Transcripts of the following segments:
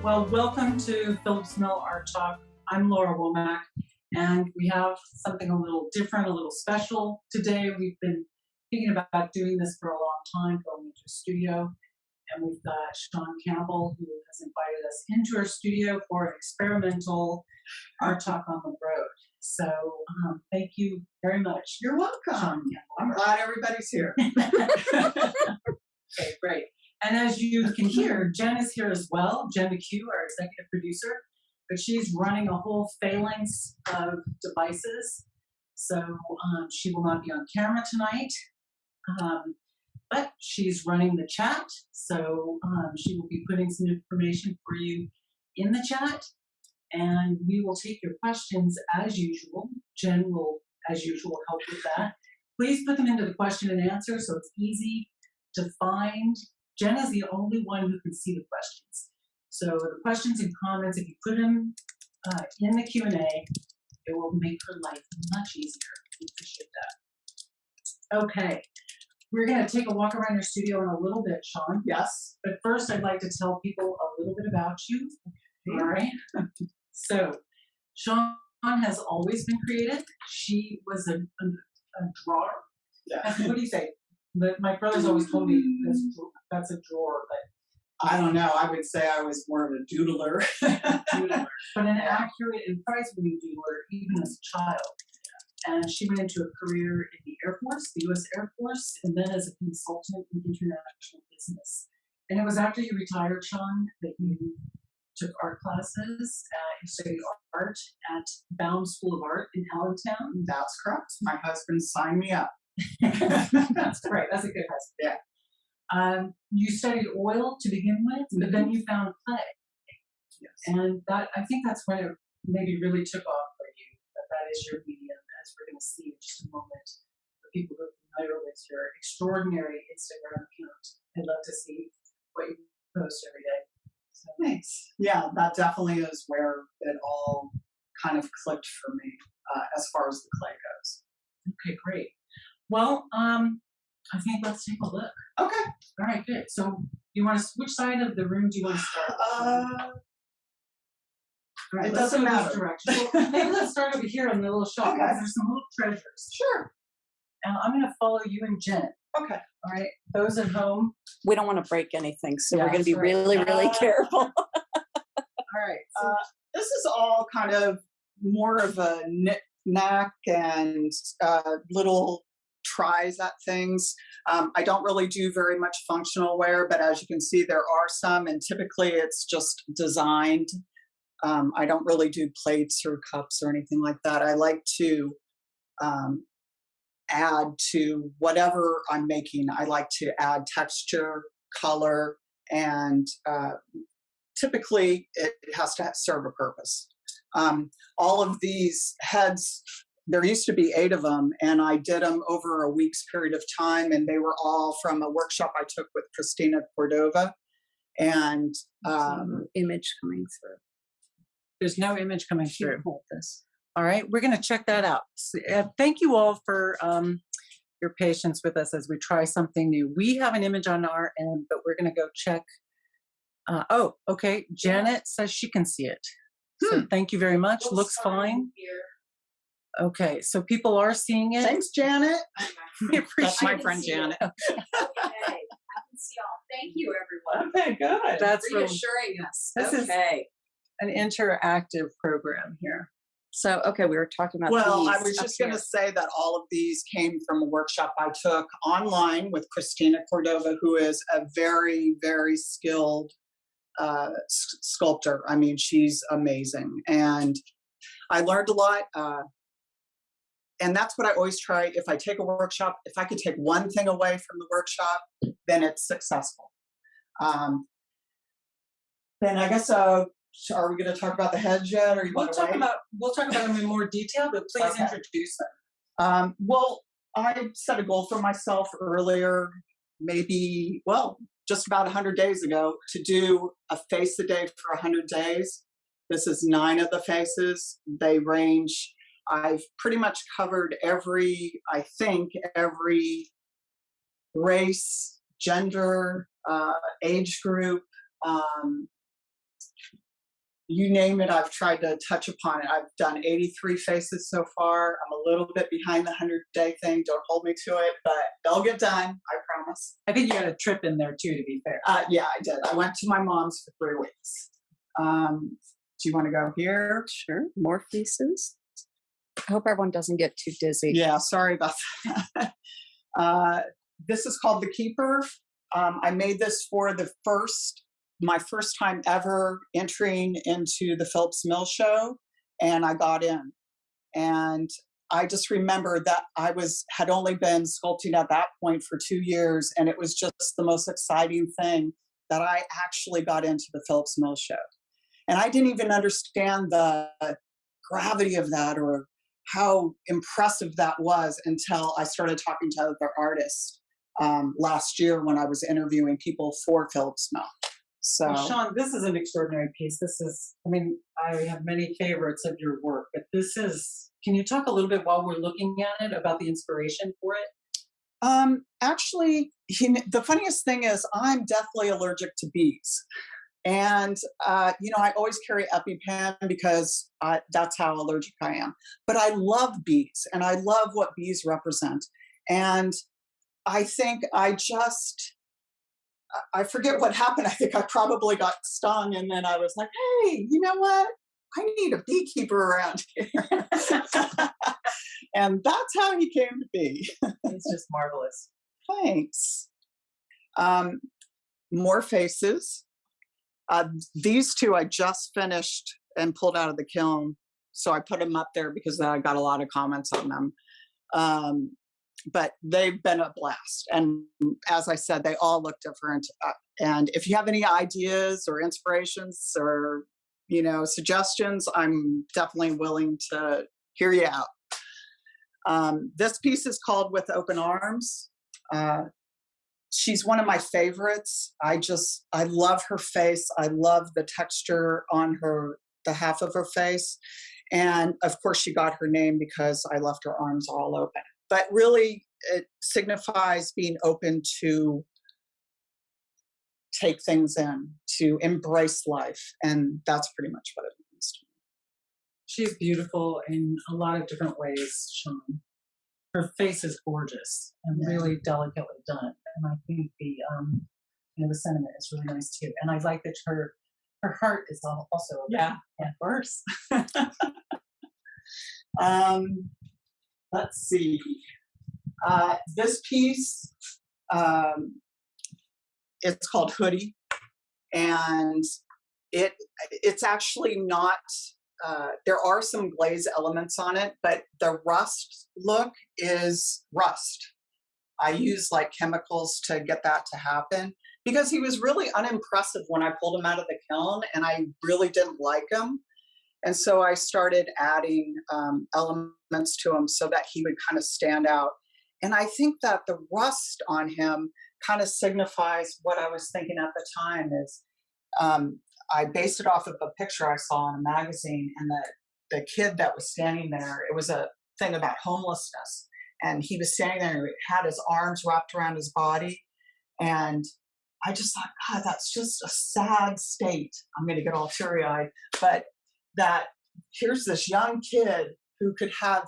Well, welcome to Phillips Mill Art Talk. I'm Laura Womack, and we have something a little different, a little special today. We've been thinking about doing this for a long time, going into a studio, and we've got Shawn Campbell, who has invited us into our studio for an experimental art talk on the road. So thank you very much. You're welcome. Shawn Campbell. I'm glad everybody's here. Okay, great. And as you can hear, Jen is here as well. Jen McHugh, our executive producer, but she's running a whole phalanx of devices. So she will not be on camera tonight, but she's running the chat. So she will be putting some information for you in the chat, and we will take your questions as usual. Jen will, as usual, help with that. Please put them into the question and answer so it's easy to find. Jen is the only one who can see the questions. So the questions and comments, if you put them in the Q&A, it will make her life much easier. We appreciate that. Okay, we're going to take a walk around your studio in a little bit, Shawn. Yes. But first, I'd like to tell people a little bit about you. All right. So Shawn has always been creative. She was a drawer. Yeah. What do you say? But my brother's always told me that's a drawer, but I don't know. I would say I was more of a doodler. but an accurate and prize-winning doodler even as a child. And she went into a career in the Air Force, the U.S. Air Force, and then as a consultant in international business. And it was after you retired, Shawn, that you took art classes. You studied art at Baum School of Art in Allentown. That's correct. My husband signed me up. That's great. That's a good husband. Yeah. You studied oil to begin with, but then you found clay. Yes. And that, I think that's when it maybe really took off for you, that is your medium, as we're going to see in just a moment. For people who are familiar with your extraordinary Instagram account, I'd love to see what you post every day. So. Thanks. Yeah, that definitely is where it all kind of clicked for me as far as the clay goes. Okay, great. Well, I think let's take a look. Okay. All right, good. So you want to, which side of the room do you want to start? All right, It doesn't matter. Direction. Well, maybe let's start over here on the little shelf. Okay. There's some little treasures. Sure. And I'm going to follow you and Jen. Okay. All right. Those at home. We don't want to break anything, so Yeah, we're going to be that's right. really careful. All right. So, This is all kind of more of a knick-knack and little tries at things. I don't really do very much functional wear, but as you can see, there are some, and typically it's just designed. I don't really do plates or cups or anything like that. I like to add to whatever I'm making. I like to add texture, color, and typically it has to serve a purpose. All of these heads, there used to be 8 of them, and I did them over a week's period of time, and they were all from a workshop I took with Christina Cordova. And Image coming through. there's no image coming through. Hold this. All right. We're going to check that out. So, thank you all for your patience with us as we try something new. We have an image on our end, but we're going to go check. Oh, okay. Janet says she can see it. So thank you very much. Looks fine. Okay, so people are seeing it. thanks, Janet. We appreciate That's my friend Janet. Okay, I can see all. Thank you, everyone. Okay, good. That's Reassuring us. This is okay. an interactive program here. So, okay, we were talking about Well, these I was up just going to here. say that all of these came from a workshop I took online with Christina Cordova, who is a very, very skilled sculptor. I mean, she's amazing. And I learned a lot. And that's what I always try. If I take a workshop, if I could take one thing away from the workshop, then it's successful. Then I guess, are we going to talk about the heads yet? Or We'll talk about them in more detail, but please Okay. introduce them. Well, I set a goal for myself earlier, maybe, well, just about 100 days ago, to do a face a day for 100 days. This is 9 of the faces. They range. I've pretty much covered every race, gender, age group, you name it, I've tried to touch upon it. I've done 83 faces so far. I'm a little bit behind the 100-day thing. Don't hold me to it, but they'll get done. I promise. I think you had a trip in there too, to be fair. Yeah, I did. I went to my mom's for 3 weeks. Do you want to go here? Sure. More faces. I hope everyone doesn't get too dizzy. Yeah, sorry about that. This is called The Keeper. I made this for my first time ever entering into the Phillips Mill show, and I got in. And I just remember that I had only been sculpting at that point for 2 years, and it was just the most exciting thing that I actually got into the Phillips Mill show. And I didn't even understand the gravity of that or how impressive that was until I started talking to other artists last year when I was interviewing people for Phillips Mill. So, Well, Shawn, this is an extraordinary piece. I have many favorites of your work, but can you talk a little bit while we're looking at it about the inspiration for it? actually, the funniest thing is I'm deathly allergic to bees. And, I always carry EpiPen because that's how allergic I am. But I love bees and I love what bees represent. And I think I forget what happened. I think I probably got stung and then I was like, hey, you know what? I need a beekeeper around here. And that's how he came to be. It's just marvelous. Thanks. More faces. These 2 I just finished and pulled out of the kiln. So I put them up there because I got a lot of comments on them. But they've been a blast. And as I said, they all look different. And if you have any ideas or inspirations or, suggestions, I'm definitely willing to hear you out. This piece is called With Open Arms. She's one of my favorites. I love her face. I love the texture on the half of her face. And of course she got her name because I left her arms all open. But really it signifies being open to take things in, to embrace life. And that's pretty much what it means to me. She's beautiful in a lot of different ways, Shawn. Her face is gorgeous and really delicately done. And I think the sentiment is really nice too. And I like that her heart is also of course. Let's see. This piece, it's called Hoodie, and it's actually not. There are some glaze elements on it, but the rust look is rust. I use like chemicals to get that to happen because he was really unimpressive when I pulled him out of the kiln, and I really didn't like him. And so I started adding elements to him so that he would kind of stand out. And I think that the rust on him kind of signifies what I was thinking at the time is I based it off of a picture I saw in a magazine, and the kid that was standing there, it was a thing about homelessness. And he was standing there and he had his arms wrapped around his body. And I just thought, God, that's just a sad state. I'm going to get all teary-eyed. But that here's this young kid who could have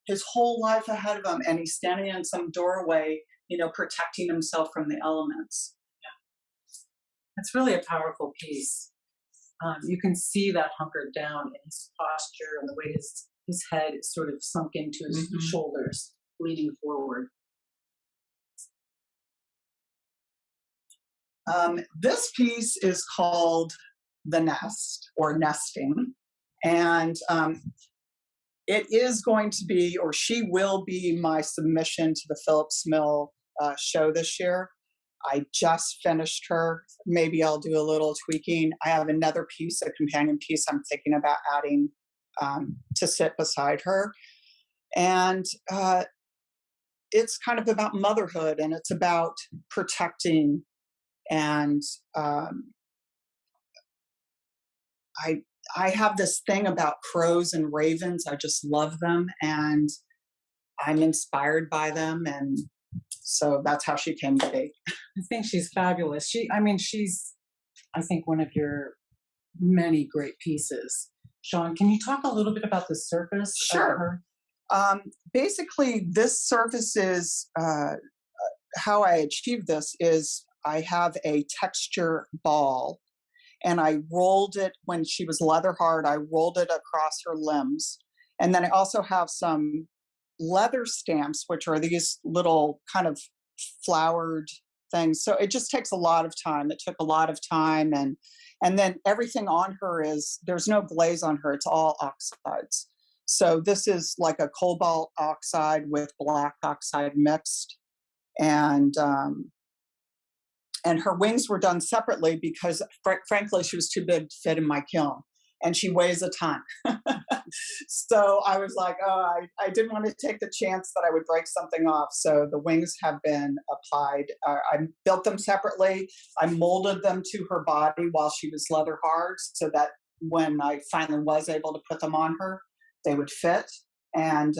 his whole life ahead of him, and he's standing in some doorway, protecting himself from the elements. Yeah. It's really a powerful piece. You can see that hunkered down in his posture and the way his head is sort of sunk into his shoulders, leaning forward. This piece is called The Nest, or Nesting. And it is going to be, or she will be, my submission to the Phillips Mill show this year. I just finished her. Maybe I'll do a little tweaking. I have another piece, a companion piece I'm thinking about adding to sit beside her. And it's kind of about motherhood, and it's about protecting. And I have this thing about crows and ravens. I just love them, and I'm inspired by them. And so that's how she came to be. I think she's fabulous. She's, I think, one of your many great pieces. Shawn, can you talk a little bit about the surface Sure. of her? Basically, this surface is how I achieved this is I have a texture ball, and I rolled it when she was leather hard. I rolled it across her limbs, and then I also have some leather stamps, which are these little kind of flowered things. So it just takes a lot of time. It took a lot of time, and then everything on her is there's no glaze on her. It's all oxides. So this is like a cobalt oxide with black oxide mixed, and her wings were done separately because, frankly, she was too big to fit in my kiln, and she weighs a ton. So I was like, oh, I didn't want to take the chance that I would break something off. So the wings have been applied. I built them separately. I molded them to her body while she was leather hard, so that when I finally was able to put them on her, they would fit, and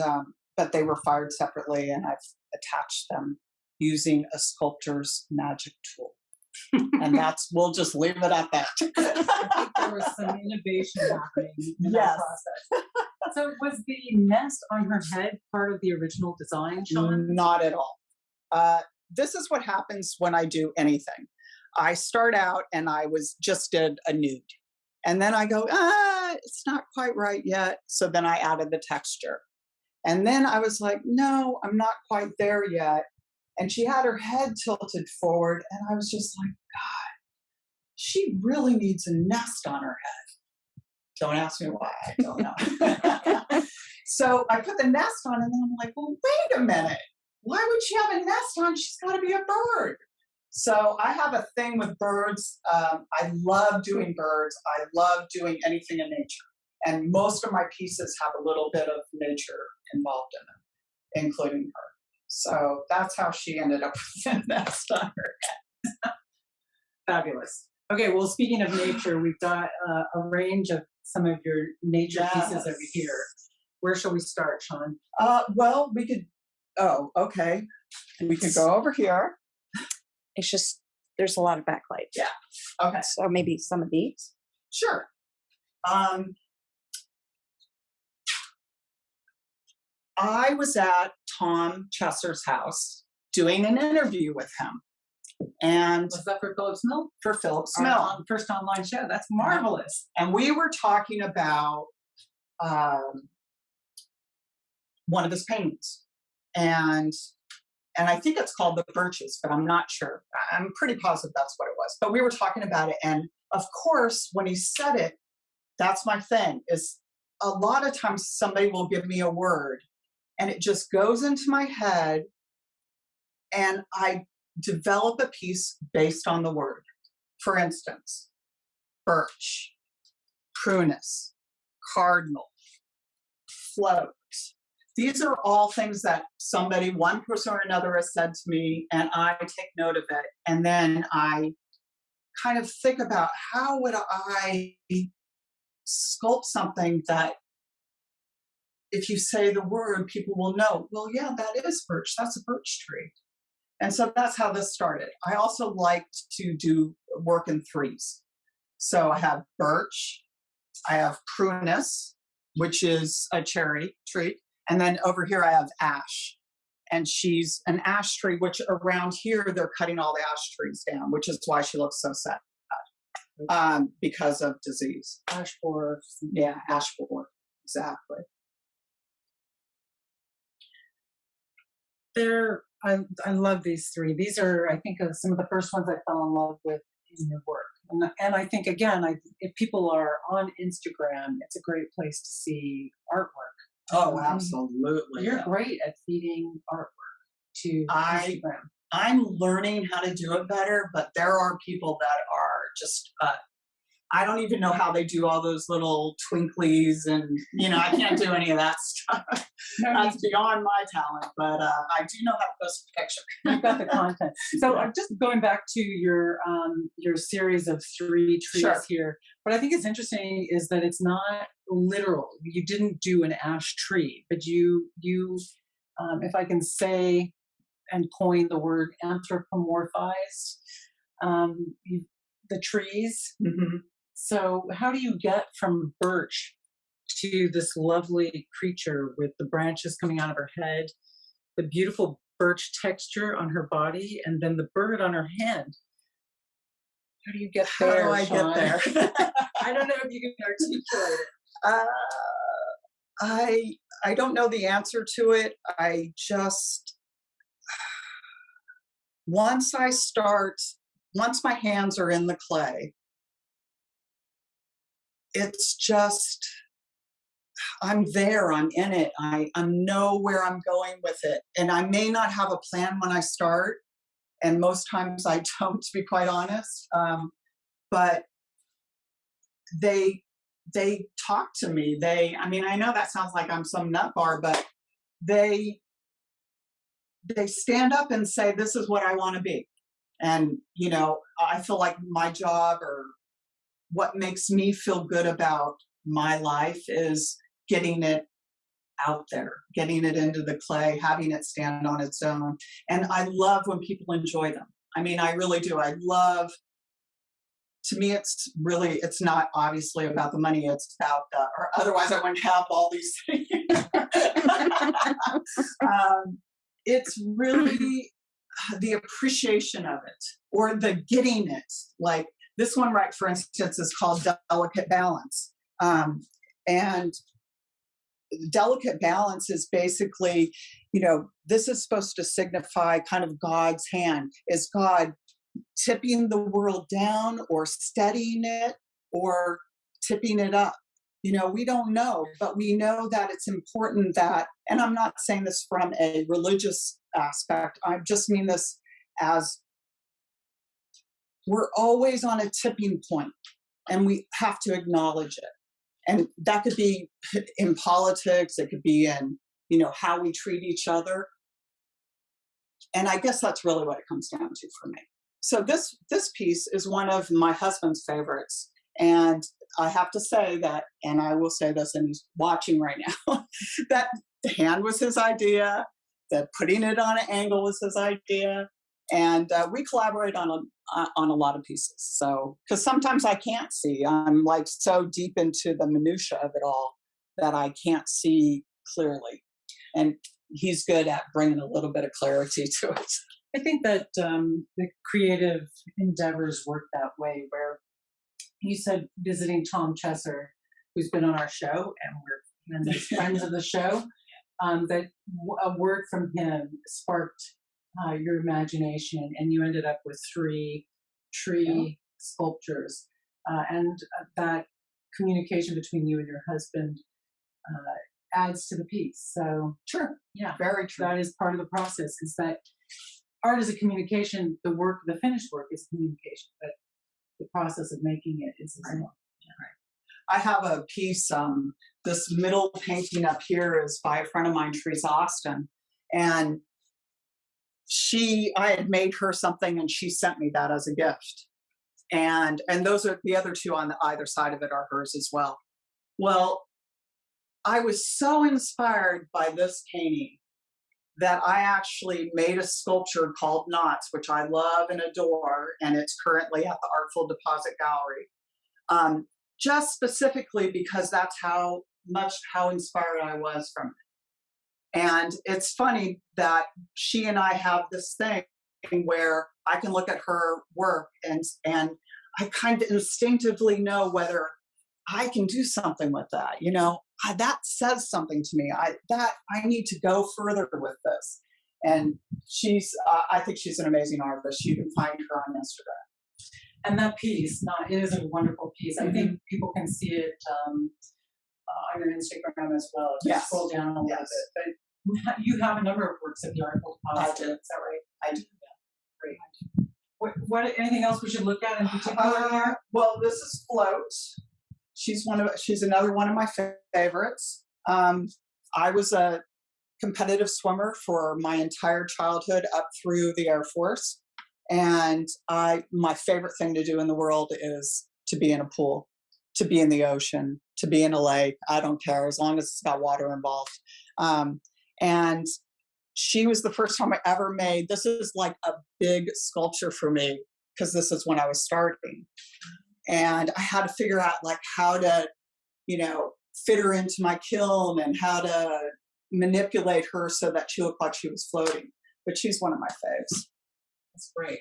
but they were fired separately, and I've attached them using a sculptor's magic tool. And we'll just leave it at that. I think there was some innovation happening in that process. So was the nest on her head part of the original design, Shawn? Not at all. This is what happens when I do anything. I start out and I did a nude. And then I go, it's not quite right yet. So then I added the texture. And then I was like, no, I'm not quite there yet. And she had her head tilted forward. And I was just like, God, she really needs a nest on her head. Don't ask me why. I don't know. So I put the nest on, and then I'm like, well, wait a minute. Why would she have a nest on? She's got to be a bird. So I have a thing with birds. I love doing birds. I love doing anything in nature. And most of my pieces have a little bit of nature involved in them, including her. So that's how she ended up with a nest on her head. Fabulous. Okay, well, speaking of nature, we've got a range of some of your nature pieces over here. Where shall we start, Shawn? Well, we could, okay. We could go over here. It's just, there's a lot of backlight. Yeah. Okay. So maybe some of these. Sure. I was at Tom Chesser's house doing an interview with him. And Was that for Phillips Mill? for Phillips Our Mill. first online show. That's marvelous. And we were talking about one of his paintings. And I think it's called The Birches, but I'm not sure. I'm pretty positive that's what it was. But we were talking about it. And of course, when he said it, that's my thing, is a lot of times somebody will give me a word and it just goes into my head and I develop a piece based on the word. For instance, birch, prunus, cardinal, float. These are all things that somebody, one person or another, has said to me, and I take note of it. And then I kind of think about how would I sculpt something that if you say the word, people will know, well, yeah, that is birch. That's a birch tree. And so that's how this started. I also liked to do work in threes. So I have birch, I have prunus, which is a cherry tree. And then over here I have ash. And she's an ash tree, which around here they're cutting all the ash trees down, which is why she looks so sad. Because of disease. Ash borer. Yeah, ash borer. Exactly. I love these three. These are, I think, some of the first ones I fell in love with in your work. And I think, again, if people are on Instagram, it's a great place to see artwork. Oh, absolutely. You're great at feeding artwork to Instagram. I'm learning how to do it better, but there are people that are just, I don't even know how they do all those little twinklies and, I can't do any of that stuff. That's beyond my talent, but I do know how to post a picture. You've got the content. So just going back to your series of three trees here, what I think is interesting is that it's not literal. You didn't do an ash tree, but you if I can say and coin the word anthropomorphized, the trees. Mm-hmm. So how do you get from birch to this lovely creature with the branches coming out of her head, the beautiful birch texture on her body, and then the bird on her hand? How do you get there? How do I Shawn? get there? I don't know if you can articulate it. I don't know the answer to it. I just, once my hands are in the clay, it's just, I'm there, I'm in it. I know where I'm going with it. And I may not have a plan when I start, and most times I don't, to be quite honest. But they talk to me. I mean, I know that sounds like I'm some nut bar, but they stand up and say, this is what I want to be. And, you know, I feel like my job, or what makes me feel good about my life, is getting it out there, getting it into the clay, having it stand on its own. And I love when people enjoy them. I mean, I really do. To me, it's not obviously about the money. It's about, or otherwise I wouldn't have all these things. It's really the appreciation of it, or the getting it. Like this one, right, for instance, is called Delicate Balance. And delicate balance is basically, you know, this is supposed to signify kind of God's hand. Is God tipping the world down, or steadying it, or tipping it up? You know, we don't know, but we know that it's important that, and I'm not saying this from a religious aspect, I just mean this as we're always on a tipping point, and we have to acknowledge it. And that could be in politics, it could be in, you know, how we treat each other. And I guess that's really what it comes down to for me. So this piece is one of my husband's favorites. And I have to say that, and I will say this, and he's watching right now, that the hand was his idea, that putting it on an angle was his idea. And we collaborate on a lot of pieces. So, because sometimes I can't see, I'm like so deep into the minutia of it all that I can't see clearly. And he's good at bringing a little bit of clarity to it. I think that the creative endeavors work that way, where you said visiting Tom Chesser, who's been on our show, and we're friends of the show, that a word from him sparked your imagination, and you ended up with 3 tree sculptures, and that communication between you and your husband adds to the piece. So True. yeah, Very true. that is part of the process, is that art is a communication. The finished work is communication, but the process of making it is as well. I have a piece, this middle painting up here is by a friend of mine, Teresa Austin, and I had made her something, and she sent me that as a gift. And those are the other 2 on the either side of it are hers as well. Well, I was so inspired by this painting that I actually made a sculpture called Knots, which I love and adore, and it's currently at the Artful Deposit Gallery. Just specifically because that's how inspired I was from it. And it's funny that she and I have this thing where I can look at her work and I kind of instinctively know whether I can do something with that. You know, that says something to me. I need to go further with this. And I think she's an amazing artist. You can find her on Instagram. And that piece, it is a wonderful piece. I think people can see it on your Instagram as well. If you scroll down a little bit. But you have a number of works at the Artful Deposit. I do. Is that right? I do. Yeah. Great. What? Anything else we should look at in particular here? Well, this is Float. She's another one of my favorites. I was a competitive swimmer for my entire childhood up through the Air Force. And my favorite thing to do in the world is to be in a pool, to be in the ocean, to be in a lake. I don't care, as long as it's got water involved. And she was the first time I ever made, this is like a big sculpture for me, because this is when I was starting. And I had to figure out like how to, fit her into my kiln and how to manipulate her so that she looked like she was floating. But she's one of my faves. That's great.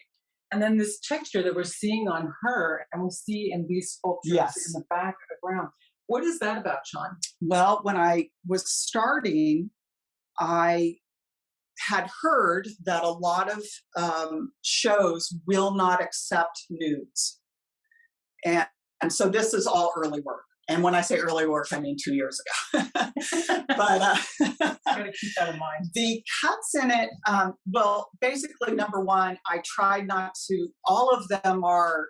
And then this texture that we're seeing on her, and we'll see in these sculptures in the background. What is that about, Shawn? Well, when I was starting, I had heard that a lot of shows will not accept nudes. And so this is all early work. And when I say early work, I mean 2 years ago. But gotta keep that in mind. The cuts in it, well, basically, number one, I tried not to, all of them are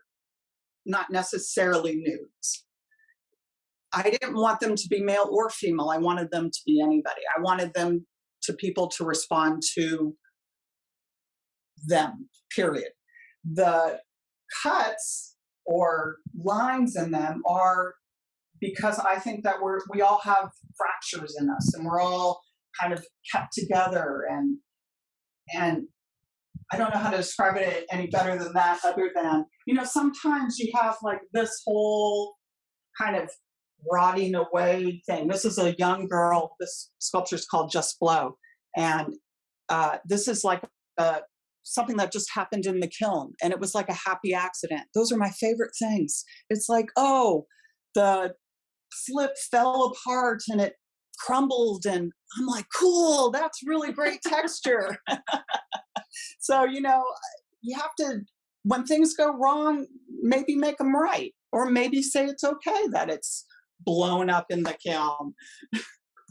not necessarily nudes. I didn't want them to be male or female. I wanted them to be anybody. I wanted people to respond to them, period. The cuts or lines in them are because I think that we all have fractures in us, and we're all kind of kept together, and I don't know how to describe it any better than that, other than, sometimes you have like this whole kind of rotting away thing. This is a young girl. This sculpture is called Just Flow. And this is like something that just happened in the kiln. And it was like a happy accident. Those are my favorite things. It's like, oh, the slip fell apart and it crumbled. And I'm like, cool, that's really great texture. So, you have to, when things go wrong, maybe make them right. Or maybe say it's okay that it's blown up in the kiln.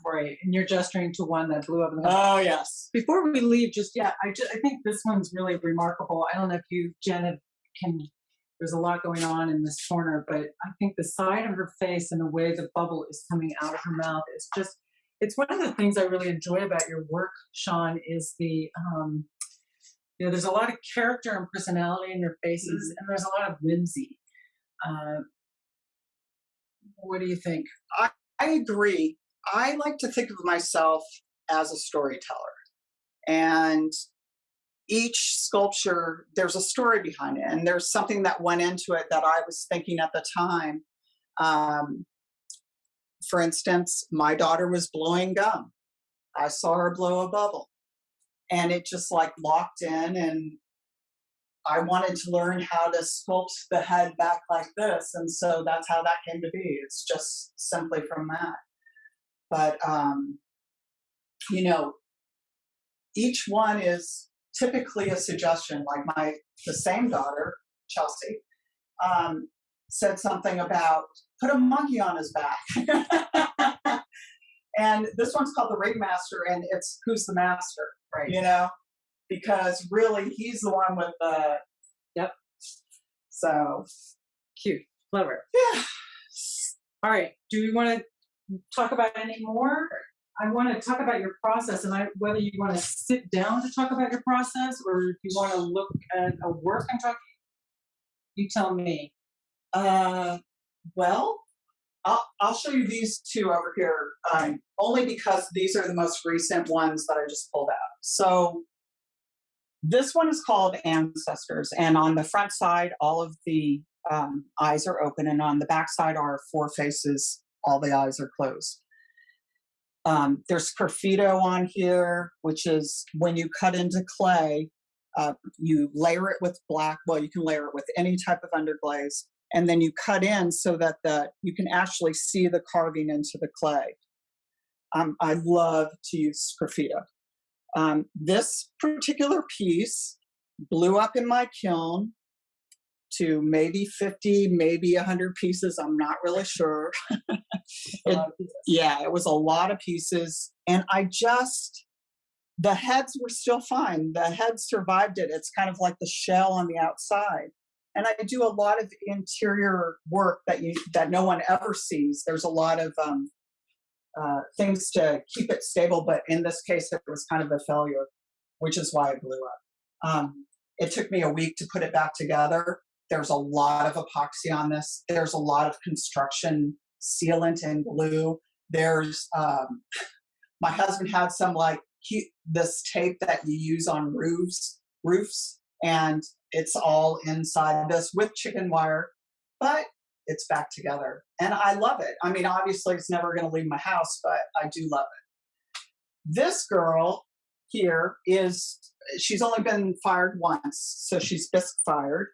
Right, and you're gesturing to one that blew up in the kiln. Oh, yes. Before we leave, I think this one's really remarkable. I don't know if you, Jen, there's a lot going on in this corner, but I think the side of her face and the way the bubble is coming out of her mouth is just, it's one of the things I really enjoy about your work, Shawn, is the, there's a lot of character and personality in your faces, and there's a lot of whimsy. What do you think? I agree. I like to think of myself as a storyteller. And each sculpture, there's a story behind it. And there's something that went into it that I was thinking at the time. For instance, my daughter was blowing gum. I saw her blow a bubble. And it just like locked in, and I wanted to learn how to sculpt the head back like this. And so that's how that came to be. It's just simply from that. But, each one is typically a suggestion. Like the same daughter, Chelsea, said something about put a monkey on his back. And this one's called the Ringmaster, and it's who's the master, right? Because really he's the one with the, yep. So cute, clever. Yeah. All right. Do we want to talk about any more? I want to talk about your process, and whether you want to sit down to talk about your process, or if you want to look at a work and talk. You tell me. Well, I'll show you these two over here, only because these are the most recent ones that I just pulled out. So this one is called Ancestors, and on the front side, all of the eyes are open, and on the back side are 4 faces. All the eyes are closed. There's graffito on here, which is when you cut into clay, you layer it with black. Well, you can layer it with any type of underglaze, and then you cut in so that you can actually see the carving into the clay. I love to use graffito. This particular piece blew up in my kiln to maybe 50, maybe 100 pieces. I'm not really sure. Yeah, it was a lot of pieces. And the heads were still fine. The head survived it. It's kind of like the shell on the outside. And I do a lot of interior work that no one ever sees. There's a lot of things to keep it stable, but in this case, it was kind of a failure, which is why it blew up. It took me a week to put it back together. There's a lot of epoxy on this. There's a lot of construction sealant and glue. There's, my husband had some this tape that you use on roofs, and it's all inside this with chicken wire. But it's back together. And I love it. I mean, obviously it's never going to leave my house, but I do love it. This girl here she's only been fired once, so she's bisque fired.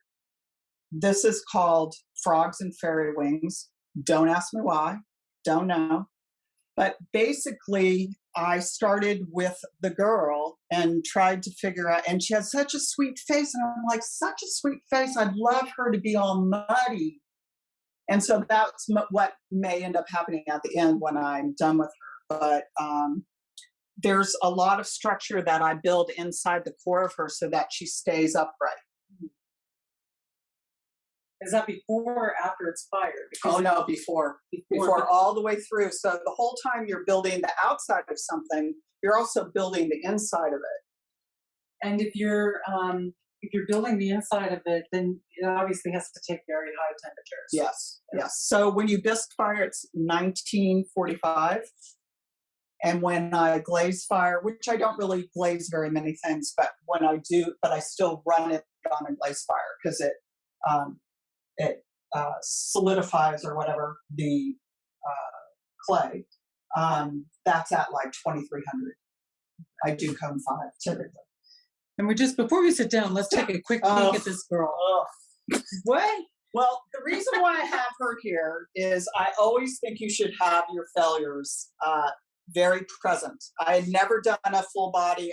This is called Frogs and Fairy Wings. Don't ask me why. Don't know. But basically, I started with the girl and tried to figure out, and she had such a sweet face, and I'm like, such a sweet face. I'd love her to be all muddy. And so that's what may end up happening at the end when I'm done with her. But there's a lot of structure that I build inside the core of her so that she stays upright. Is that before or after it's fired? Oh no, before all the way through. So the whole time you're building the outside of something, you're also building the inside of it. And if you're building the inside of it, then it obviously has to take very high temperatures. Yes, yes. So when you bisque fire, it's 1945. And when I glaze fire, which I don't really glaze very many things, but when I do, but I still run it on a glaze fire because it solidifies or whatever the clay. That's at like 2300. I do cone 5 typically. And before we sit down, let's take a quick peek at this girl. What? Well, the reason why I have her here is I always think you should have your failures very present. I had never done a full body.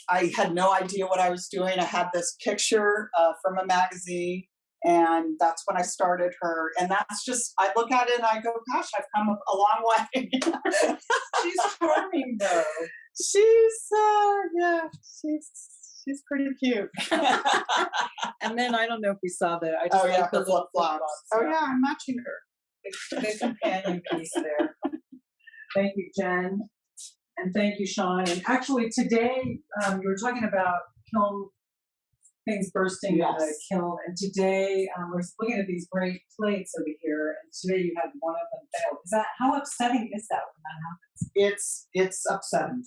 I had no idea what I was doing. I had this picture from a magazine, and that's when I started her. And that's just, I look at it and I go, gosh, I've come a long way. She's charming, though. She's pretty cute. And then I don't know if we saw that. I just like her the little flip-flops. flip-flops. Oh yeah, I'm matching her. The companion piece there. Thank you, Jen. And thank you, Shawn. And actually today, you were talking about kiln things bursting in the kiln. And today, we're looking at these great plates over here. And today you had one of them fail. How upsetting is that when that happens? It's upsetting.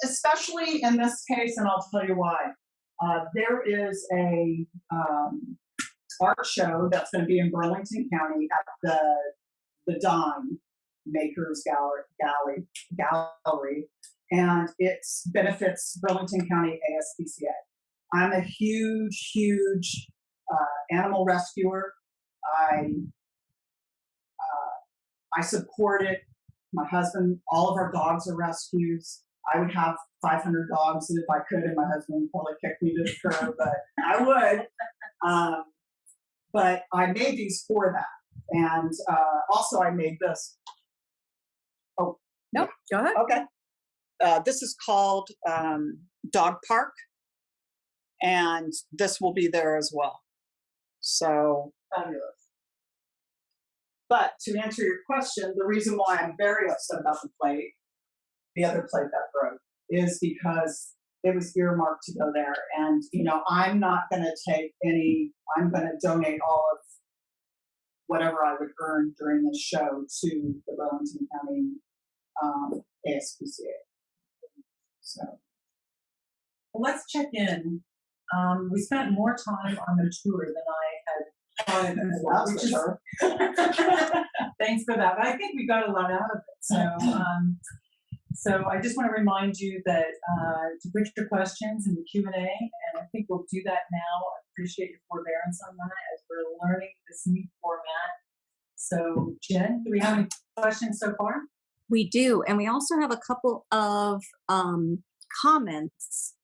Especially in this case, and I'll tell you why. There is a art show that's going to be in Burlington County at the Dime Makers Gallery, and it benefits Burlington County ASPCA. I'm a huge animal rescuer. I support it. My husband, all of our dogs are rescues. I would have 500 dogs if I could, and my husband would probably kick me to the curb, but I would. But I made these for that. And also I made this. Oh. Nope, go ahead. Okay. This is called Dog Park. And this will be there as well. So fabulous. But to answer your question, the reason why I'm very upset about the other plate that broke, is because it was earmarked to go there. And, I'm not going to take I'm going to donate all of whatever I would earn during this show to the Burlington County ASPCA. So. Well, let's check in. We spent more time on the tour than I had planned before, which is thanks for that. But I think we got a lot out of it. So I just want to remind you that to put your questions in the Q&A, and I think we'll do that now. I appreciate your forbearance on that as we're learning this new format. So Jen, do we have any questions so far? We do, and we also have a couple of comments.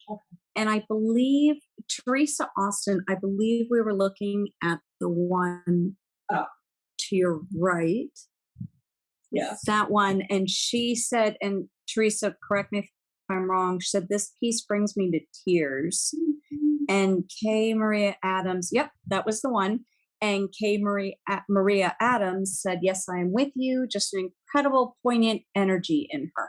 And I believe, Teresa Austin, I believe we were looking at the one to your right. Yes. That one. And she said, and Teresa, correct me if I'm wrong, she said, this piece brings me to tears. Mm-hmm. And K. Maria Adams, yep, that was the one. And K. Maria Adams said, yes, I am with you. Just an incredible, poignant energy in her.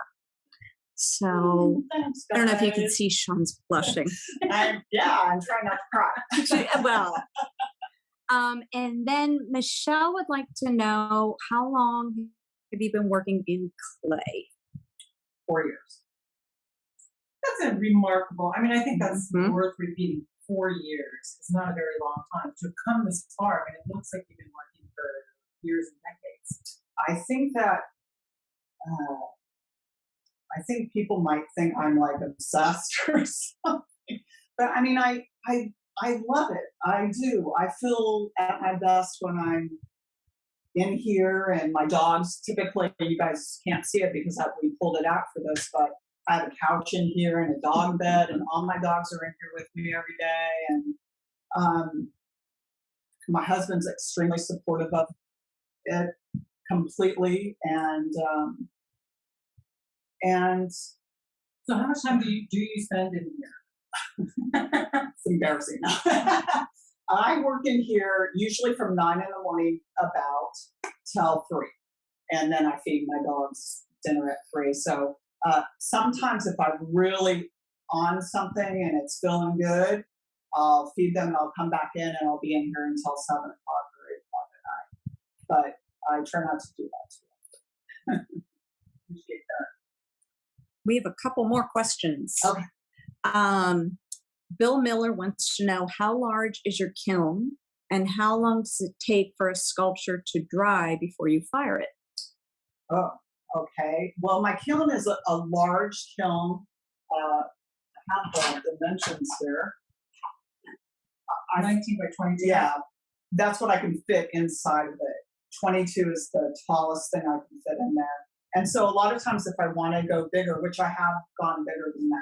So thanks, I don't know if you can see Shawn's blushing. I'm trying not to cry. Well, and then Michelle would like to know, how long have you been working in clay? 4 years. That's a remarkable, I think that's worth repeating. 4 years is not a very long time to have come this far. I mean, it looks like you've been working for years and decades. I think that I think people might think I'm like obsessed or something, but I mean, I love it. I do. I feel at my best when I'm in here, and my dogs. Typically, you guys can't see it because we pulled it out for this, but I have a couch in here and a dog bed, and all my dogs are in here with me every day. And my husband's extremely supportive of it completely, and So how much time do you spend in here? it's embarrassing. I work in here usually from 9 in the morning about till 3, and then I feed my dogs dinner at 3. So sometimes if I'm really on something and it's feeling good, I'll feed them and I'll come back in and I'll be in here until 7 o'clock or 8 o'clock at night. But I try not to do that too often. Appreciate that. We have a couple more questions. Okay. Bill Miller wants to know, how large is your kiln and how long does it take for a sculpture to dry before you fire it? Oh, okay. Well, my kiln is a large kiln. I have the dimensions here. 19 by 22. Yeah, that's what I can fit inside of it. 22 is the tallest thing I can fit in there. And so a lot of times if I want to go bigger, which I have gone bigger than that,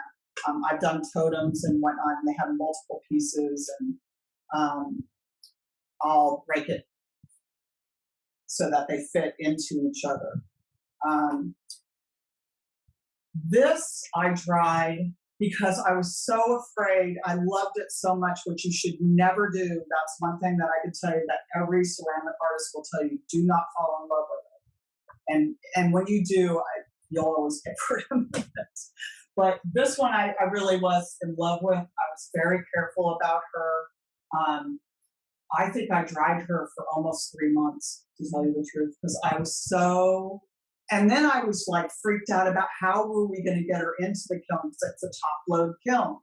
I've done totems and whatnot, and they have multiple pieces, and I'll break it so that they fit into each other. This I dried because I was so afraid. I loved it so much, which you should never do. That's one thing that I can tell you that every ceramic artist will tell you: do not fall in love with it. And when you do, you'll always pay for it. But this one I really was in love with. I was very careful about her. I think I dried her for almost 3 months, to tell you the truth, because I was so. And then I was like freaked out about how were we going to get her into the kiln, because it's a top load kiln.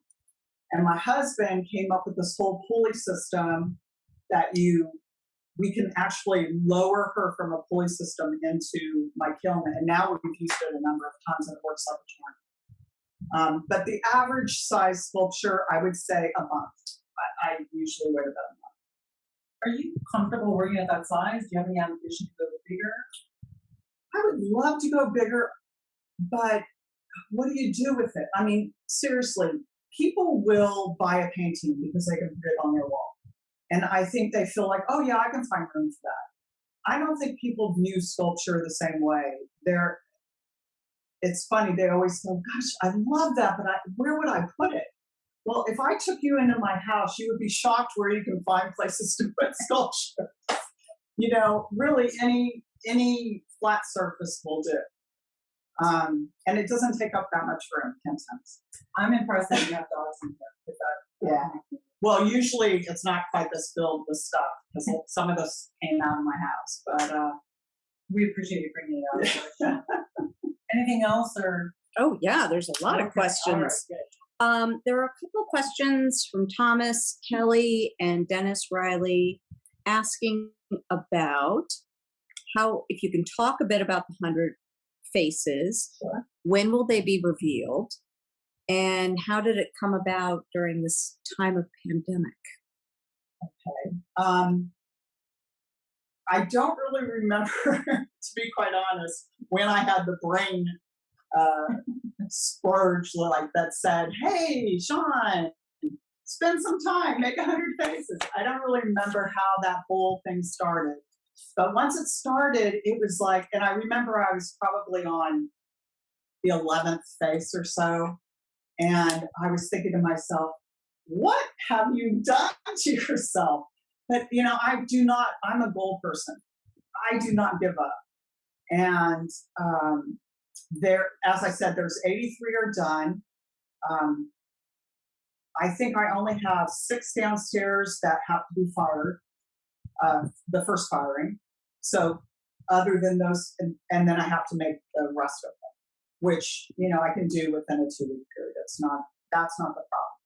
And my husband came up with this whole pulley system that we can actually lower her from a pulley system into my kiln. And now we've used it a number of times and it works like a charm. But the average size sculpture, I would say a month. I usually wait about a month. Are you comfortable working at that size? Do you have any ambition to go bigger? I would love to go bigger, but what do you do with it? I mean, seriously, people will buy a painting because they can put it on their wall. And I think they feel like, oh yeah, I can find room for that. I don't think people view sculpture the same way. It's funny, they always say, gosh, I love that, but where would I put it? Well, if I took you into my house, you would be shocked where you can find places to put sculpture. You know, really any flat surface will do. And it doesn't take up that much room, 10 cents. I'm impressed that you have dogs in here. Yeah. Well, usually it's not quite this filled with stuff, because some of this came out of my house, but we appreciate you bringing it out. Anything else, or? Oh yeah, there's a lot of questions. Right, there are a couple of questions from Thomas, Kelly, and Dennis Riley asking about if you can talk a bit about the 100 faces. Sure. When will they be revealed? And how did it come about during this time of pandemic? Okay. I don't really remember, to be quite honest, when I had the brain splurge like that said, hey, Shawn, spend some time, make 100 faces. I don't really remember how that whole thing started. But once it started, it was like, and I remember I was probably on the 11th face or so. And I was thinking to myself, what have you done to yourself? But, you know, I'm a goal person. I do not give up. And as I said, there's 83 are done. I think I only have 6 downstairs that have to be fired, the first firing. So other than those, and then I have to make the rest of them, which, you know, I can do within a 2-week period. That's not the problem.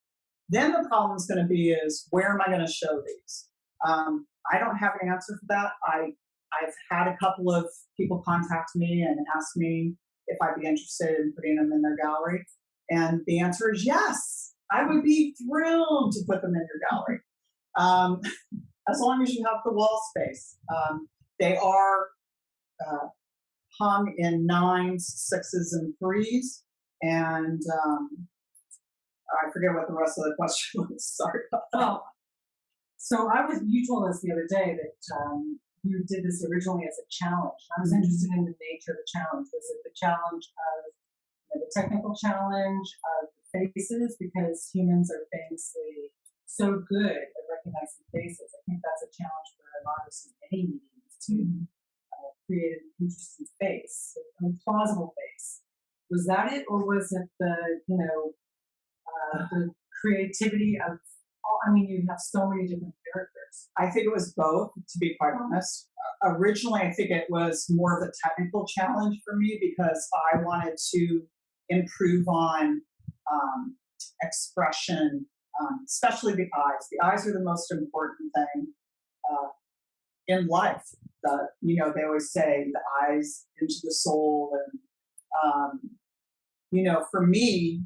Then the problem is going to be is where am I going to show these? I don't have an answer for that. I've had a couple of people contact me and ask me if I'd be interested in putting them in their gallery. And the answer is yes. I would be thrilled to put them in your gallery. As long as you have the wall space. They are hung in 9s, 6s, and 3s. And I forget what the rest of the question was. Sorry about that. Well, so you told us the other day that you did this originally as a challenge. I was interested in the nature of the challenge. Was it the challenge of the technical challenge of the faces? Because humans are famously so good at recognizing faces. I think that's a challenge for an artist in any medium to create an interesting face, a plausible face. Was that it, or was it the the creativity of? I mean, you have so many different characters. I think it was both, to be quite honest. Originally, I think it was more of a technical challenge for me because I wanted to improve on expression, especially the eyes. The eyes are the most important thing in life. They always say the eyes into the soul. And, for me,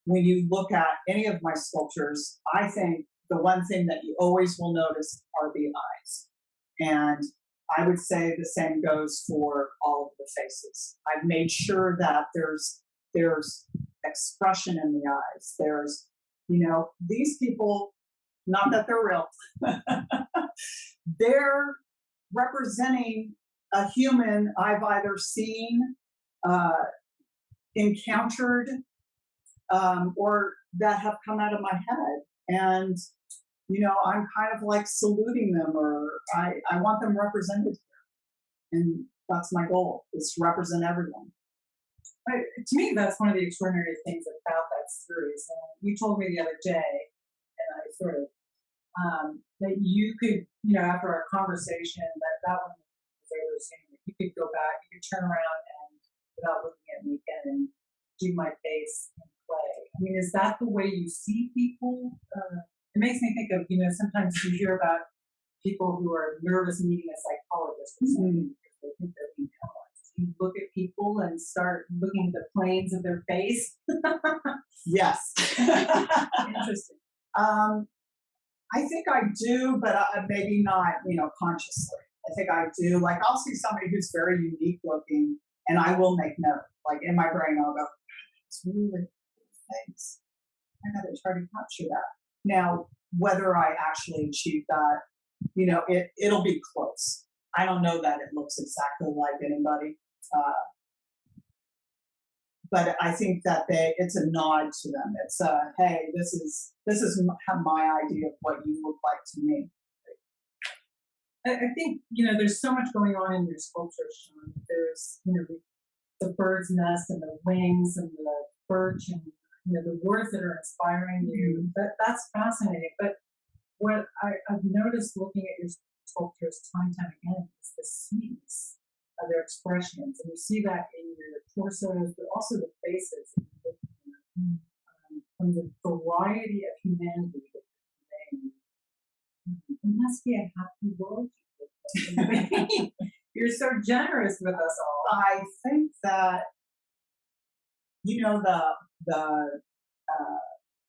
when you look at any of my sculptures, I think the one thing that you always will notice are the eyes. And I would say the same goes for all of the faces. I've made sure that there's expression in the eyes. There's, these people, not that they're real, they're representing a human I've either seen, encountered, or that have come out of my head. And, I'm kind of like saluting them, or I want them represented here. And that's my goal, is to represent everyone. But to me, that's one of the extraordinary things about that series. You told me the other day, and I sort of, that you could, after our conversation, that one was over saying that you could go back, you could turn around and, without looking at me again, and do my face in play. I mean, is that the way you see people? It makes me think of, sometimes you hear about people who are nervous meeting a psychologist or something because they think they're being analyzed. You look at people and start looking at the planes of their face. Yes. Interesting. I think I do, but maybe not, consciously. I think I do. Like, I'll see somebody who's very unique looking, and I will make note. Like, in my brain, I'll go, it's really cool face. I got to try to capture that. Now, whether I actually achieve that, it'll be close. I don't know that it looks exactly like anybody. But I think that it's a nod to them. It's hey, this is my idea of what you look like to me. I think, there's so much going on in your sculptures, Shawn. There's, the bird's nest and the wings and the birch and, the words that are inspiring you. That's fascinating. But what I've noticed looking at your sculptures time and time again is the sweetness of their expressions. And you see that in your torsos, but also the faces. From the variety of humanity that you're conveying. It must be a happy world. You're so generous with us all. I think that,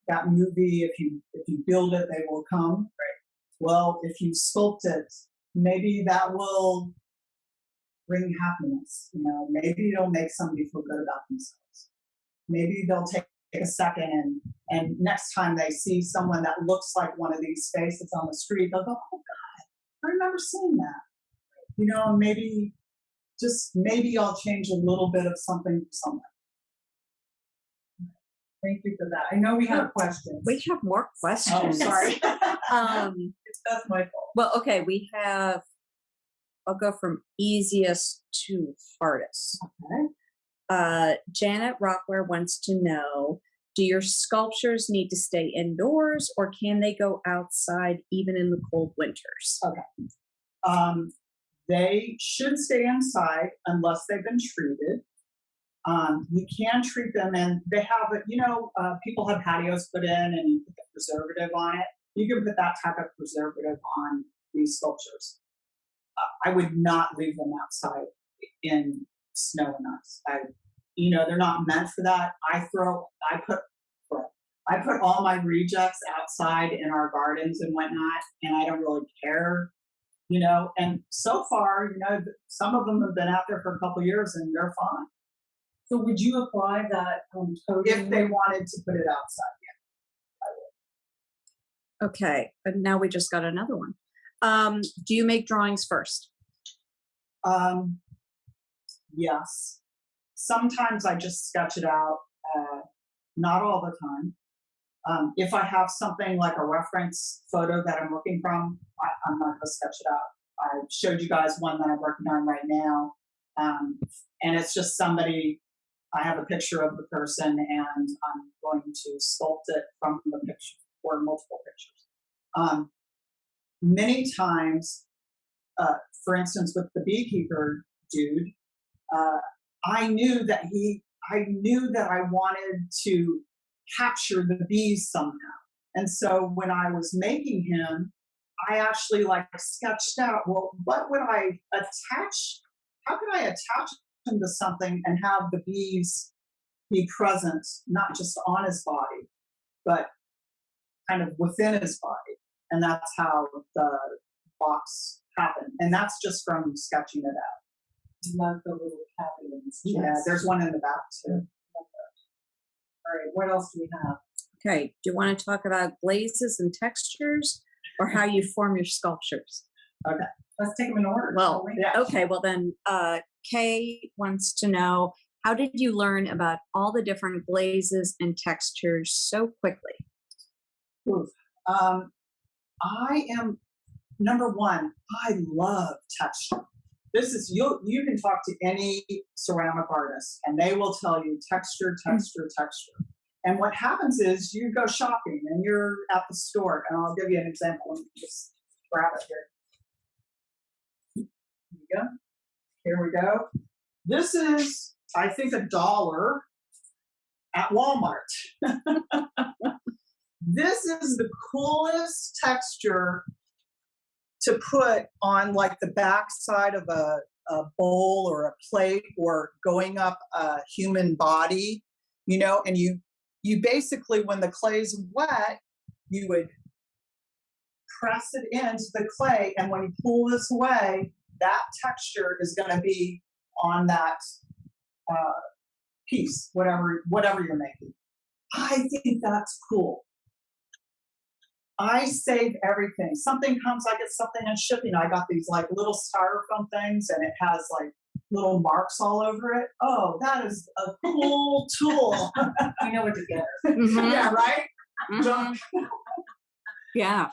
that movie, if you build it, they will come. Right. Well, if you sculpt it, maybe that will bring happiness. Maybe it'll make somebody feel good about themselves. Maybe they'll take a second and next time they see someone that looks like one of these faces on the street, they'll go, oh God, I remember seeing that. Maybe I'll change a little bit of something for someone. Thank you for that. I know we have questions. We have more questions. Oh, sorry. That's my fault. Well, okay, I'll go from easiest to hardest. Okay. Janet Rockler wants to know, do your sculptures need to stay indoors or can they go outside even in the cold winters? Okay. They should stay inside unless they've been treated. You can treat them, and they have, people have patios put in, and you put the preservative on it. You can put that type of preservative on these sculptures. I would not leave them outside in snow and ice. They're not meant for that. I put all my rejects outside in our gardens and whatnot, and I don't really care, and so far, some of them have been out there for a couple of years and they're fine. So would you apply that totem? If they wanted to put it outside, yeah, I would. Okay, and now we just got another one. Do you make drawings first? Yes. Sometimes I just sketch it out, not all the time. If I have something like a reference photo that I'm looking from, I'm not going to sketch it out. I showed you guys one that I'm working on right now, and it's just somebody. I have a picture of the person, and I'm going to sculpt it from the picture or multiple pictures. Many times, for instance, with the beekeeper dude, I knew that I wanted to capture the bees somehow. And so when I was making him, I actually sketched out, well, what would I attach? How could I attach him to something and have the bees be present, not just on his body, but kind of within his body? And that's how the box happened. And that's just from sketching it out. Love the little cavity in his chest. Yeah, there's one in the back too. All right, what else do we have? Okay, do you want to talk about glazes and textures, or how you form your sculptures? Okay. Let's take them in order. Well, Yeah. okay, well then, Kay wants to know, how did you learn about all the different glazes and textures so quickly? Oof. I am, number one, I love texture. This is, you can talk to any ceramic artist and they will tell you texture, texture, texture. And what happens is you go shopping and you're at the store, and I'll give you an example. Let me just grab it here. Here we go. Here we go. This is, I think, $1 at Walmart. This is the coolest texture to put on the back side of a bowl or a plate, or going up a human body, and you basically, when the clay is wet, you would press it into the clay, and when you pull this away, that texture is going to be on that piece, whatever you're making. I think that's cool. I save everything. Something comes, I get something in shipping. I got these little styrofoam things, and it has little marks all over it. Oh, that is a cool tool. I know what to get. Mhm. Yeah, right? Mhm. Yeah.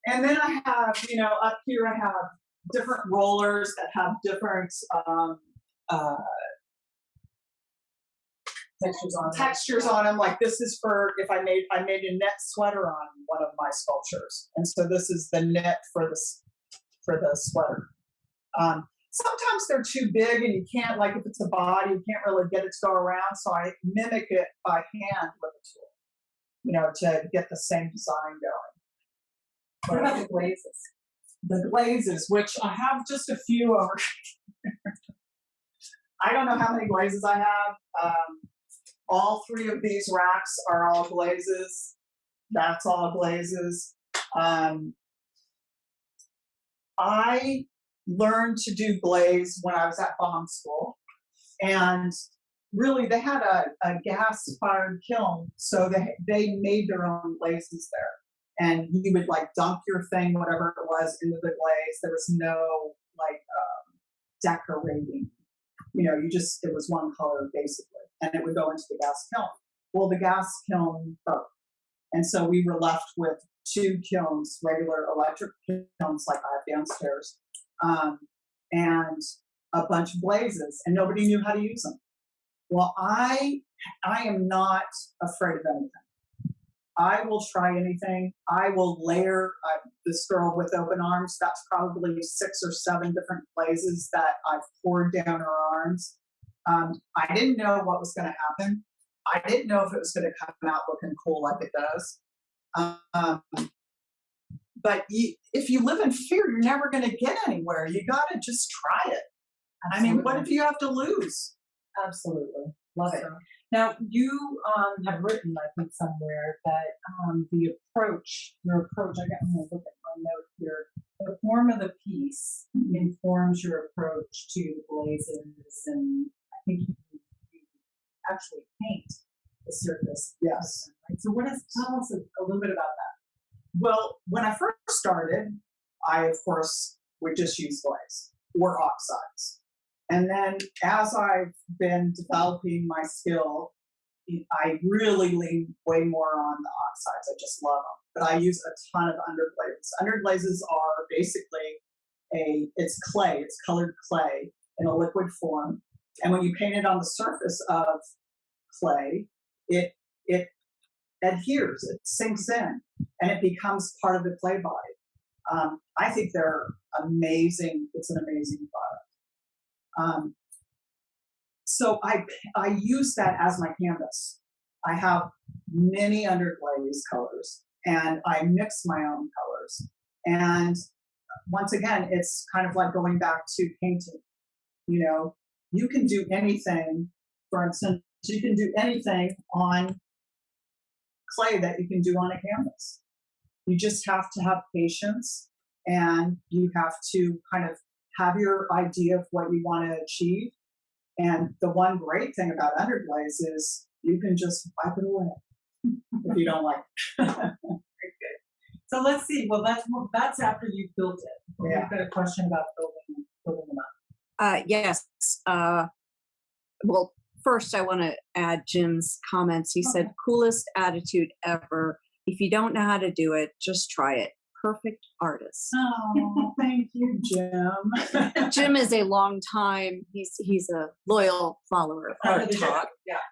And then I have, up here I have different rollers that have different textures on them. Like this is for if I made a net sweater on one of my sculptures, and so this is the knit for the sweater. Sometimes they're too big and you can't, if it's a body, you can't really get it to go around. So I mimic it by hand with a tool, to get the same design going. What about the glazes? The glazes, which I have just a few over here. I don't know how many glazes I have. All 3 of these racks are all glazes. That's all glazes. I learned to do glaze when I was at bomb school, and really they had a gas-fired kiln, so they made their own glazes there, and you would dunk your thing, whatever it was, into the glaze. There was no decorating, it was one color basically, and it would go into the gas kiln. Well, the gas kiln broke, and so we were left with 2 kilns, regular electric kilns like I have downstairs, and a bunch of glazes, and nobody knew how to use them. Well, I am not afraid of anything. I will try anything. I will layer this girl with open arms. That's probably 6 or 7 different glazes that I've poured down her arms. I didn't know what was going to happen. I didn't know if it was going to come out looking cool like it does. But if you live in fear, you're never going to get anywhere. You got to just try it. Absolutely. I mean, what if you have to lose? Absolutely. Love it. Now, you have written, I think, somewhere that your approach, I'm going to look at my note here, the form of the piece informs your approach to the glazes, and I think you actually paint the surface. Yes. Right? So tell us a little bit about that. Well, when I first started, I, of course, would just use glaze or oxides. And then as I've been developing my skill, I really lean way more on the oxides. I just love them. But I use a ton of underglazes. Underglazes are basically it's clay. It's colored clay in a liquid form. And when you paint it on the surface of clay, it adheres, it sinks in, and it becomes part of the clay body. I think they're amazing. It's an amazing product. So I use that as my canvas. I have many underglaze colors, and I mix my own colors. And once again, it's kind of like going back to painting. You know, you can do anything. For instance, you can do anything on clay that you can do on a canvas. You just have to have patience, and you have to kind of have your idea of what you want to achieve. And the one great thing about underglaze is you can just wipe it away if you don't like it. Very good. So let's see. Well, that's after you've built it. Yeah. We've got a question about building them up. Yes. Well, first I want to add Jim's comments. He said, coolest attitude ever. If you don't know how to do it, just try it. Perfect artist. Oh, thank you, Jim. Jim is a long time, he's a loyal follower of ArtTalk,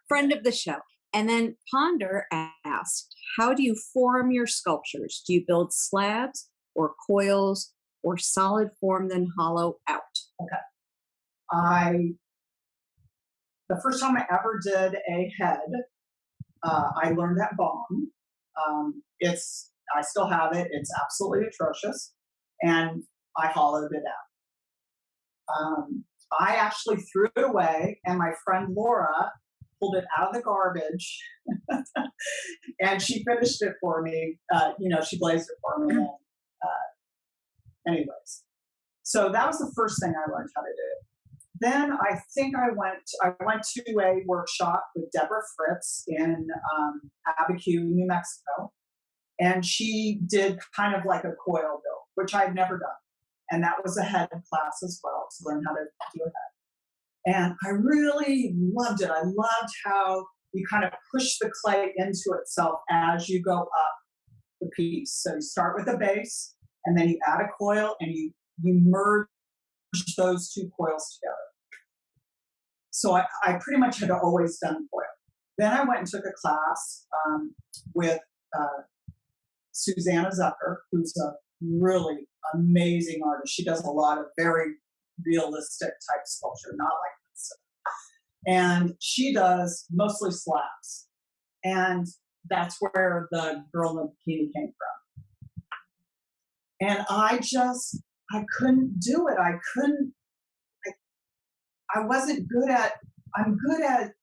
friend of the show. And then Ponder asked, how do you form your sculptures? Do you build slabs or coils or solid form then hollow out? Okay. The first time I ever did a head, I learned at Bong. I still have it. It's absolutely atrocious. And I hollowed it out. I actually threw it away, and my friend Laura pulled it out of the garbage and she finished it for me. She glazed it for me. Anyways, so that was the first thing I learned how to do. Then I think I went to a workshop with Deborah Fritz in Abiquiu, New Mexico. And she did kind of like a coil build, which I'd never done. And that was a head class as well, to learn how to do a head. And I really loved it. I loved how you kind of push the clay into itself as you go up the piece. So you start with a base, and then you add a coil, and you merge those two coils together. So I pretty much had always done coil. Then I went and took a class with Susanna Zucker, who's a really amazing artist. She does a lot of very realistic type sculpture, not like this. And she does mostly slabs. And that's where the girl in the bikini came from. And I couldn't do it. I wasn't good at, I'm good at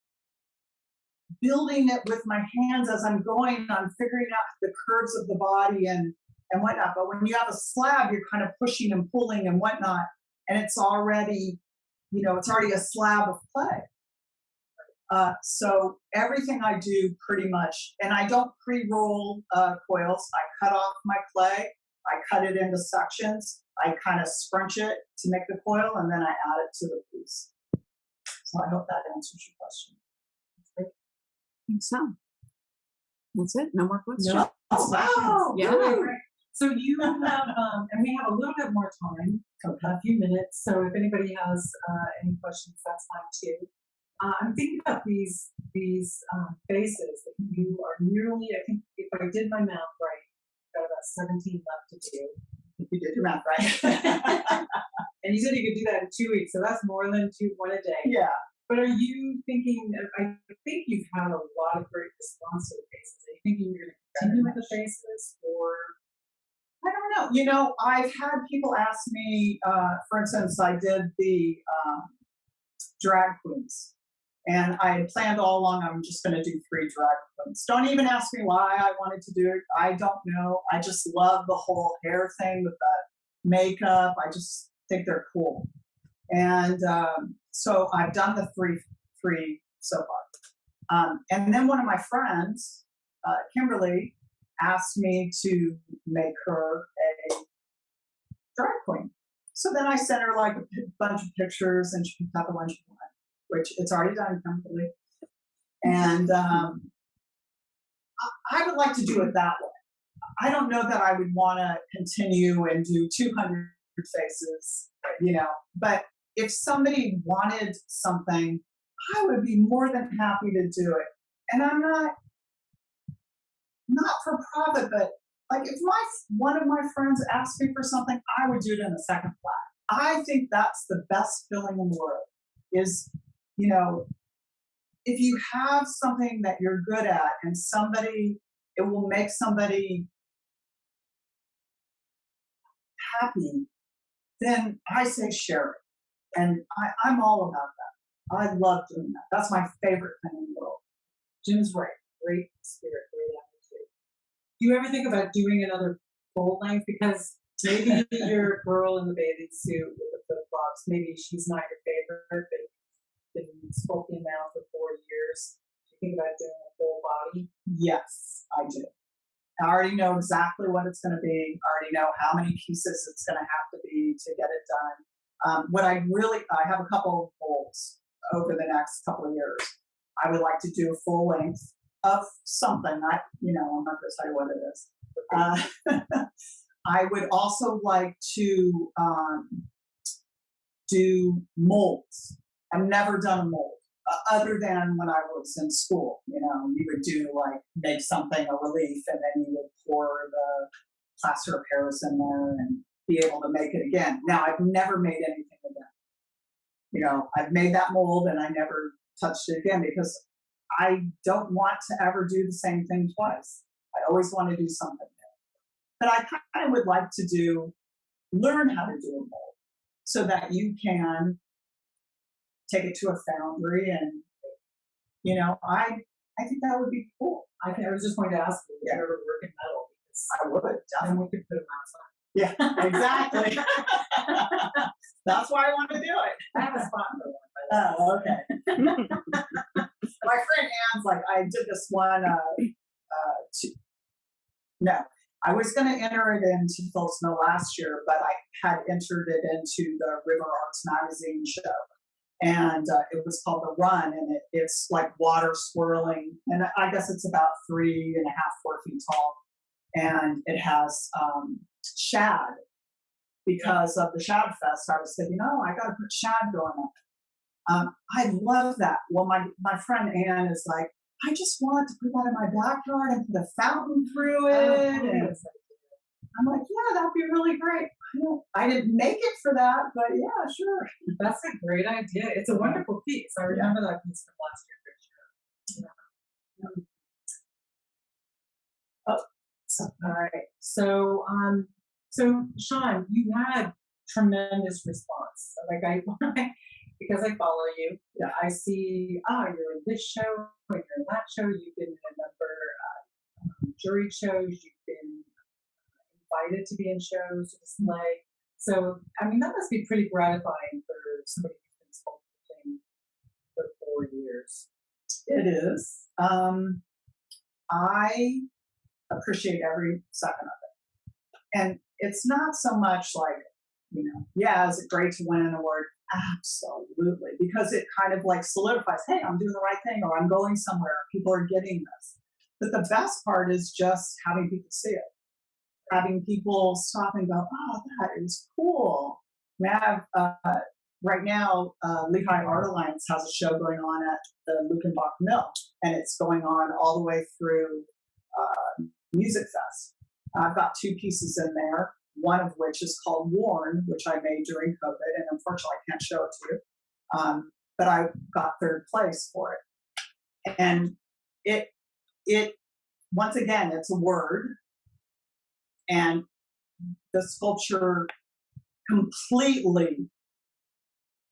building it with my hands as I'm going. I'm figuring out the curves of the body and whatnot. But when you have a slab, you're kind of pushing and pulling and whatnot, and it's already a slab of clay. So everything I do pretty much, and I don't pre-roll coils. I cut off my clay. I cut it into sections. I kind of scrunch it to make the coil, and then I add it to the piece. So I hope that answers your question. I think so. That's it. No more questions. No. Oh, wow. Yeah. Great. So you have, and we have a little bit more time, a few minutes. So if anybody has any questions, that's fine too. I'm thinking about these bases that you are nearly, I think if I did my math right, got about 17 left to do. If you did your math right. And you said you could do that in 2 weeks, so that's more than one a day. Yeah. But are you thinking, I think you've had a lot of great response to the faces. Are you thinking you're going to continue with the faces, or? I don't know. You know, I've had people ask me, for instance, I did the drag queens. And I had planned all along, I'm just going to do 3 drag queens. Don't even ask me why I wanted to do it. I don't know. I just love the whole hair thing with the makeup. I just think they're cool. And so I've done the three so far. And then one of my friends, Kimberly, asked me to make her a drag queen. So then I sent her like a bunch of pictures, and she picked out the one she wanted, which it's already done, Kimberly. And I would like to do it that way. I don't know that I would want to continue and do 200 faces, you know, but if somebody wanted something, I would be more than happy to do it. And I'm not for profit, but like if one of my friends asked me for something, I would do it in a second flat. I think that's the best feeling in the world is, you know, if you have something that you're good at and it will make somebody happy, then I say share it. And I'm all about that. I love doing that. That's my favorite thing in the world. Jim's right. Great spirit, great attitude. Do you ever think about doing another full length? Because maybe your girl in the bathing suit with the flip flops, maybe she's not your favorite, but you've been sculpting now for 4 years. Do you think about doing a full body? Yes, I do. I already know exactly what it's going to be. I already know how many pieces it's going to have to be to get it done. I have a couple of goals over the next couple of years. I would like to do a full length of something. I'm not going to tell you what it is. I would also like to do molds. I've never done a mold other than when I was in school. You know, you would do like make something a relief, and then you would pour the plaster of Paris in there and be able to make it again. Now, I've never made anything again. You know, I've made that mold and I never touched it again because I don't want to ever do the same thing twice. I always want to do something new. But I kind of would like to learn how to do a mold so that you can take it to a foundry and, you know, I think that would be cool. I was just going to ask you if you ever work in metal. Because I would. then we could put them outside. Yeah, exactly. That's why I want to do it. I have a spot for one. Oh, okay. My friend Ann's like, I did this one. I was going to enter it into Full Snow last year, but I had entered it into the River Arts magazine show. And it was called The Run, and it's like water swirling. And I guess it's about 3.5, 4 feet tall. And it has shad. Because of the Shad Fest, I was thinking, oh, I got to put shad going up. I love that. Well, my friend Ann is like, I just want to put that in my backyard and put a fountain through it. And I'm like, yeah, that'd be really great. I didn't make it for that, but yeah, sure. That's a great idea. It's a wonderful piece. I remember that piece from last year for sure. Yeah. Oh, all right. So Shawn, you had tremendous response. Like because I follow you, yeah, I see, you're in this show, and you're in that show, you've been in a number of jury shows, you've been invited to be in shows to display. So, I mean, that must be pretty gratifying for somebody who's been sculpting for 4 years. It is. I appreciate every second of it. And it's not so much like, yeah, is it great to win an award? Absolutely. Because it kind of like solidifies, hey, I'm doing the right thing, or I'm going somewhere, people are getting this. But the best part is just having people see it. Having people stop and go, oh, that is cool. We have, right now, Lehigh Art Alliance has a show going on at the Luckenbach Mill, and it's going on all the way through Music Fest. I've got 2 pieces in there, one of which is called Worn, which I made during COVID, and unfortunately I can't show it to you. but I got third place for it. And it once again, it's a word, and the sculpture completely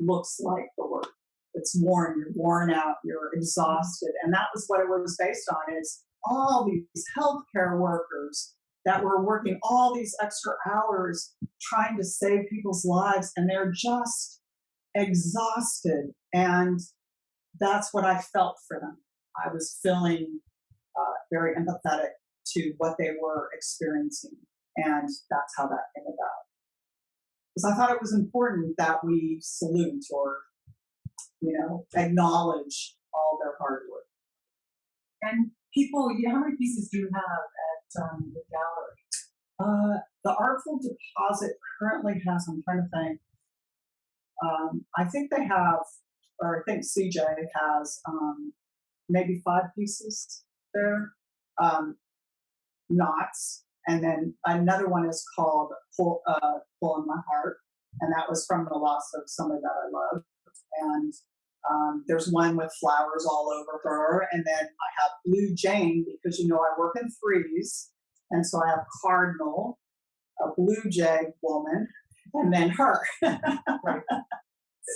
looks like the word. It's worn, you're worn out, you're exhausted. And that was what it was based on, is all these healthcare workers that were working all these extra hours trying to save people's lives, and they're just exhausted. And that's what I felt for them. I was feeling very empathetic to what they were experiencing. And that's how that came about. Because I thought it was important that we salute or, acknowledge all their hard work. And people, how many pieces do you have at the gallery? The Artful Deposit currently has, I'm trying to think, I think they have, or I think CJ has maybe 5 pieces there, knots. And then another one is called Pull in My Heart. And that was from the loss of somebody that I loved. And there's one with flowers all over her. And then I have Blue Jane, because, I work in threes. And so I have Cardinal, a Blue Jay woman, and then her. Right.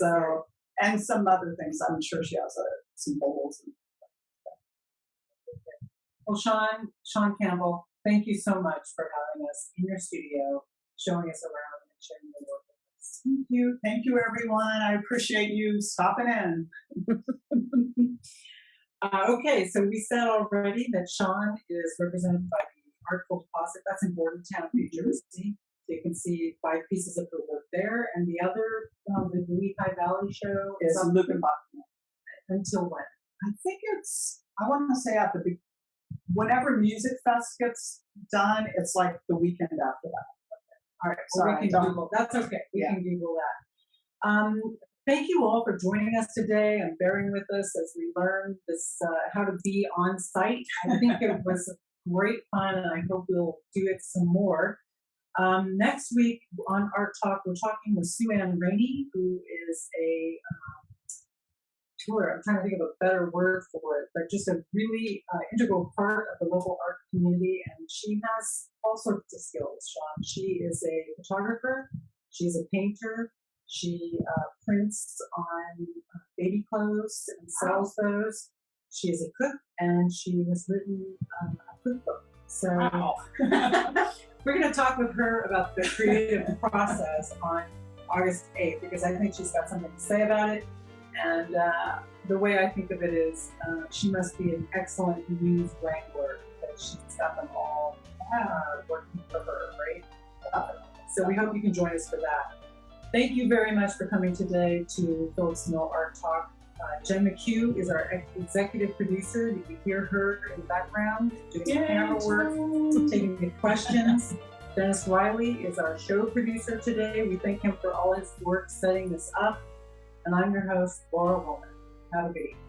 So, and some other things. I'm sure she has some bowls. Well, Shawn Campbell, thank you so much for having us in your studio, showing us around and sharing your work with us. Thank you. Thank you, everyone. I appreciate you stopping in. Okay, so we said already that Shawn is represented by the Artful Deposit. That's in Bordentown, New Jersey. So you can see 5 pieces of her work there. And the other, the Lehigh Valley show is Lukenbach. Until when? I think I want to say at the beginning. Whenever Music Fest gets done, it's like the weekend after that. Okay. All right. Well, we can Google. That's okay. We can Google that. Thank you all for joining us today and bearing with us as we learn this how to be on site. I think it was great fun, and I hope we'll do it some more. Next week on ArtTalk, we're talking with Sue Ann Rainey, who is a I'm trying to think of a better word for it, but just a really integral part of the local art community. And she has all sorts of skills, Shawn. She is a photographer. She's a painter. She prints on baby clothes and sells those. She is a cook, and she has written a cookbook. So we're going to talk with her about the creative process on August 8th, because I think she's got something to say about it. And the way I think of it is she must be an excellent news wrangler, because she's got them all working for her, right? So we hope you can join us for that. Thank you very much for coming today to Phillips Mill Art Talk. Jen McHugh is our executive producer. You can hear her in the background doing some camera work, taking the questions. Dennis Riley is our show producer today. We thank him for all his work setting this up. And I'm your host, Laura Woolman. Have a good evening.